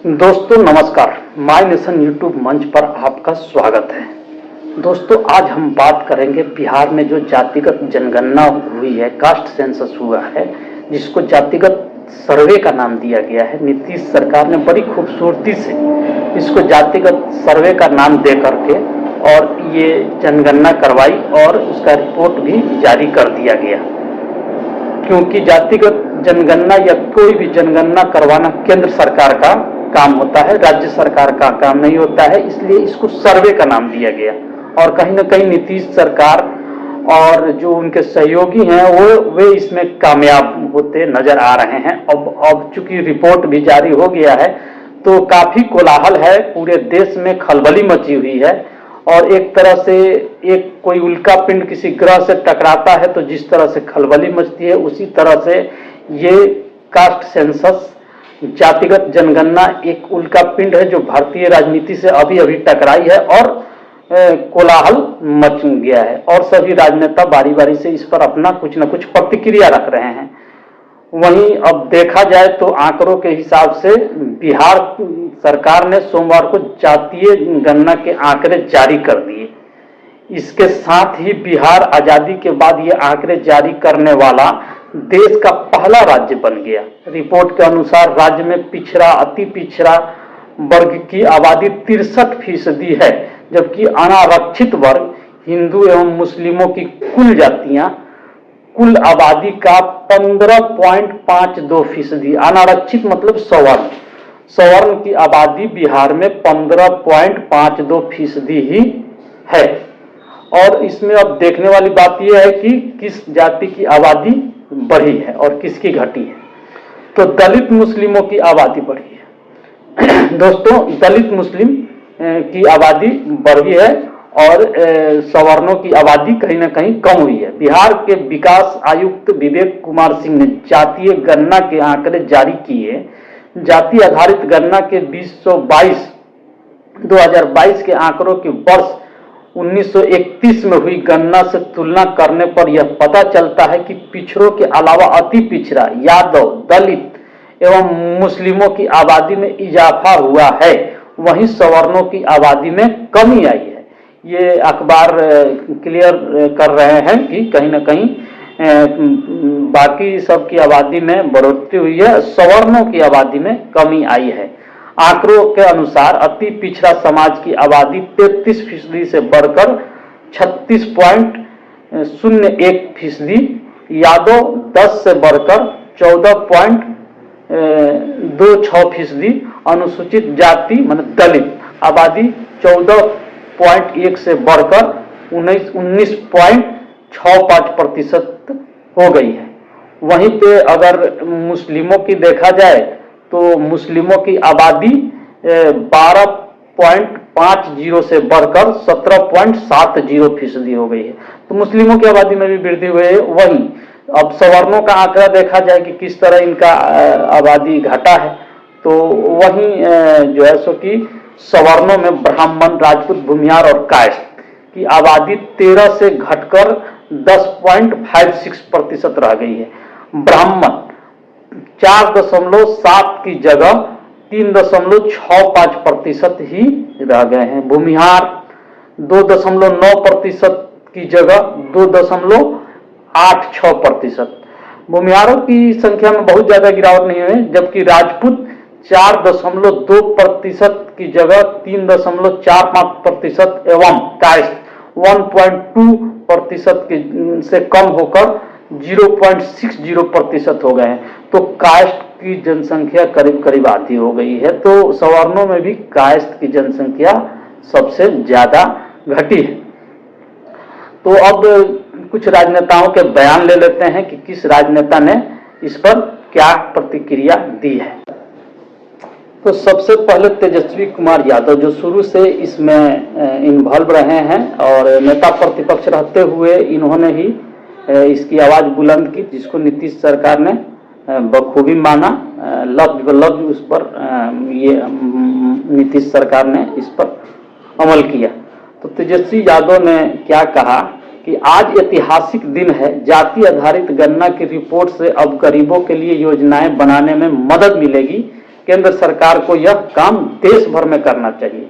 दोस्तों नमस्कार, my nation YouTube मंच पर आपका स्वागत है। दोस्तों आज हम बात करेंगे बिहार में जो जातिगत जनगणना हुई है, कास्ट सेंसस हुआ है, जिसको जातिगत सर्वे का नाम दिया गया है। नीतीश सरकार ने बड़ी खूबसूरती से इसको जातिगत सर्वे का नाम दे करके और ये जनगणना करवाई और उसका रिपोर्ट भी जारी कर दिया गया। क्योंकि जातिगत जनगणना या कोई भी जनगणना करवाना केंद्र सरकार का काम होता है, राज्य सरकार का काम नहीं होता है, इसलिए इसको सर्वे का नाम दिया गया। और कहीं ना कहीं नीतीश सरकार और जो उनके सहयोगी हैं वे इसमें कामयाब होते नजर आ रहे हैं। अब चूंकि रिपोर्ट भी जारी हो गया है तो काफी कोलाहल है, पूरे देश में खलबली मची हुई है। और एक तरह से एक कोई उल्का पिंड किसी ग्रह से टकराता है तो जिस तरह से खलबली मचती है, उसी तरह से ये कास्ट सेंसस जातिगत जनगणना एक उल्का पिंड है जो भारतीय राजनीति से अभी अभी टकराई है और कोलाहल मच गया है। और सभी राजनेता बारी बारी से इस पर अपना कुछ न कुछ प्रतिक्रिया रख रहे हैं। वहीं अब देखा जाए तो आंकड़ों के हिसाब से बिहार सरकार ने सोमवार को जातीय गणना के आंकड़े जारी कर दिए। इसके साथ ही बिहार आजादी के बाद ये आंकड़े जारी करने वाला देश का पहला राज्य बन गया। रिपोर्ट के अनुसार राज्य में पिछड़ा, अति पिछड़ा वर्ग की आबादी 63% है, जबकि अनारक्षित वर्ग हिंदू एवं मुस्लिमों की कुल जातियां कुल आबादी का 15.52%। अनारक्षित मतलब सवर्ण, सवर्ण की आबादी बिहार में 15.52% ही है। और इसमें अब देखने वाली बात यह है कि किस जाति की आबादी बढ़ी है और किसकी घटी है। तो दलित मुस्लिमों की आबादी बढ़ी है। दोस्तों दलित मुस्लिम की आबादी बढ़ी है और सवर्णों की आबादी कहीं ना कहीं कम हुई है। बिहार के विकास आयुक्त विवेक कुमार सिंह ने जातीय गणना के आंकड़े जारी किए। जाति आधारित गणना के 2022 के आंकड़ों के वर्ष 1931 में हुई गणना से तुलना करने पर यह पता चलता है कि पिछड़ों के अलावा अति पिछड़ा, यादव, दलित एवं मुस्लिमों की आबादी में इजाफा हुआ है, वहीं सवर्णों की आबादी में कमी आई है। ये अखबार क्लियर कर रहे हैं कि कहीं ना कहीं बाकी सब की आबादी में बढ़ोतरी हुई है, सवर्णों की आबादी में कमी आई है। आंकड़ों के अनुसार अति पिछड़ा समाज की आबादी 33% से बढ़कर 36.01%, यादव 10 से बढ़कर 14.26%, अनुसूचित जाति मतलब दलित आबादी 14.1 से बढ़कर 19.65% हो गई है। वहीं पे अगर मुस्लिमों की देखा जाए तो मुस्लिमों की आबादी 12.50 से बढ़कर 17.70% हो गई है। तो मुस्लिमों की आबादी में भी वृद्धि हुई है। वहीं अब सवर्णों का आंकड़ा देखा जाए कि किस तरह इनका आबादी घटा है, तो वहीं जो है सो कि सवर्णों में ब्राह्मण, राजपूत, भूमिहार और कायस्थ की आबादी 13 से घटकर 10.56% रह गई है। ब्राह्मण 4.7 की जगह 3.65% ही रह गए हैं। भूमिहार 2.9% की जगह 2.86%। भूमिहारों की संख्या में बहुत ज्यादा गिरावट नहीं हुई, जबकि राजपूत 4.2% की जगह 3.45% एवं कायस्थ 1.2% से कम होकर 0.60% हो गए हैं। तो कायस्थ की जनसंख्या करीब करीब आधी हो गई है। तो सवर्णों में भी कायस्थ की जनसंख्या सबसे ज्यादा घटी है। तो अब कुछ राजनेताओं के बयान ले लेते हैं कि किस राजनेता ने इस पर क्या प्रतिक्रिया दी है। तो सबसे पहले तेजस्वी कुमार यादव जो शुरू से इसमें इन्वॉल्व रहे हैं और नेता प्रतिपक्ष रहते हुए इन्होंने ही इसकी आवाज बुलंद की, जिसको नीतीश सरकार ने बखूबी माना। लफ्ज ब लफ्ज उस पर ये नीतीश सरकार ने इस पर अमल किया। तो तेजस्वी यादव ने क्या कहा कि आज ऐतिहासिक दिन है। जाति आधारित गणना की रिपोर्ट से अब गरीबों के लिए योजनाएं बनाने में मदद मिलेगी। केंद्र सरकार को यह काम देश भर में करना चाहिए।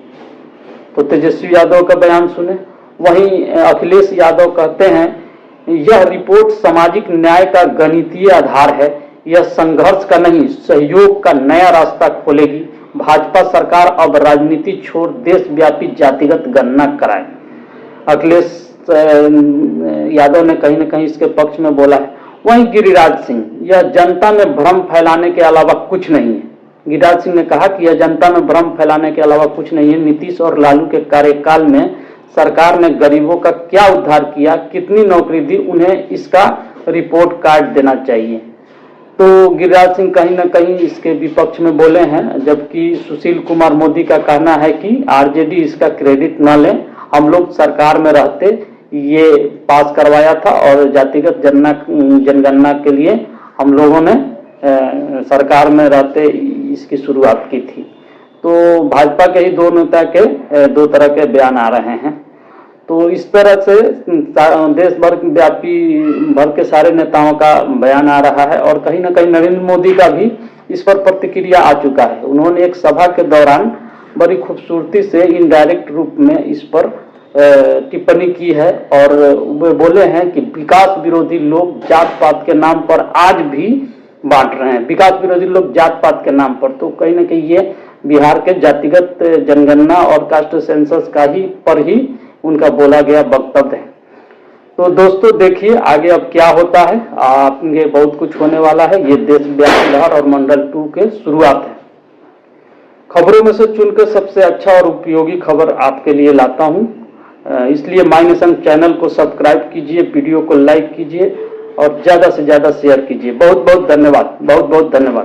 तो तेजस्वी यादव का बयान सुने। वहीं अखिलेश यादव कहते हैं, यह रिपोर्ट सामाजिक न्याय का गणितीय आधार है, यह संघर्ष का नहीं सहयोग का नया रास्ता खोलेगी। भाजपा सरकार अब राजनीति छोड़ देशव्यापी जातिगत गणना कराए। अखिलेश यादव ने कहीं न कहीं इसके पक्ष में बोला है। वहीं गिरिराज सिंह, यह जनता में भ्रम फैलाने के अलावा कुछ नहीं है। गिरिराज सिंह ने कहा कि यह जनता में भ्रम फैलाने के अलावा कुछ नहीं है। नीतीश और लालू के कार्यकाल में सरकार ने गरीबों का क्या उद्धार किया, कितनी नौकरी दी, उन्हें इसका रिपोर्ट कार्ड देना चाहिए। तो गिरिराज सिंह कहीं न कहीं इसके विपक्ष में बोले हैं, जबकि सुशील कुमार मोदी का कहना है कि आरजेडी इसका क्रेडिट न ले, हम लोग सरकार में रहते ये पास करवाया था और जातिगत जनगणना के लिए हम लोगों ने सरकार में रहते इसकी शुरुआत की थी। तो भाजपा के ही दो नेता के दो तरह के बयान आ रहे हैं। तो इस तरह से देश भर व्यापी भर के सारे नेताओं का बयान आ रहा है और कहीं ना कहीं नरेंद्र मोदी का भी इस पर प्रतिक्रिया आ चुका है। उन्होंने एक सभा के दौरान बड़ी खूबसूरती से इनडायरेक्ट रूप में इस पर टिप्पणी की है और वे बोले हैं कि विकास विरोधी लोग जात पात के नाम पर आज भी बांट रहे हैं, विकास विरोधी लोग जात पात के नाम पर। तो कहीं ना कहीं ये बिहार के जातिगत जनगणना और कास्ट सेंसस का ही पर ही उनका बोला गया वक्तव्य है। तो दोस्तों देखिए आगे अब क्या होता है, आगे बहुत कुछ होने वाला है। ये देशव्यापी लहर और मंडल 2 के शुरुआत है। खबरों में से चुनकर सबसे अच्छा और उपयोगी खबर आपके लिए लाता हूं, इसलिए माय नेशन चैनल को सब्सक्राइब कीजिए, वीडियो को लाइक कीजिए और ज्यादा से ज्यादा शेयर कीजिए। बहुत बहुत धन्यवाद, बहुत बहुत धन्यवाद।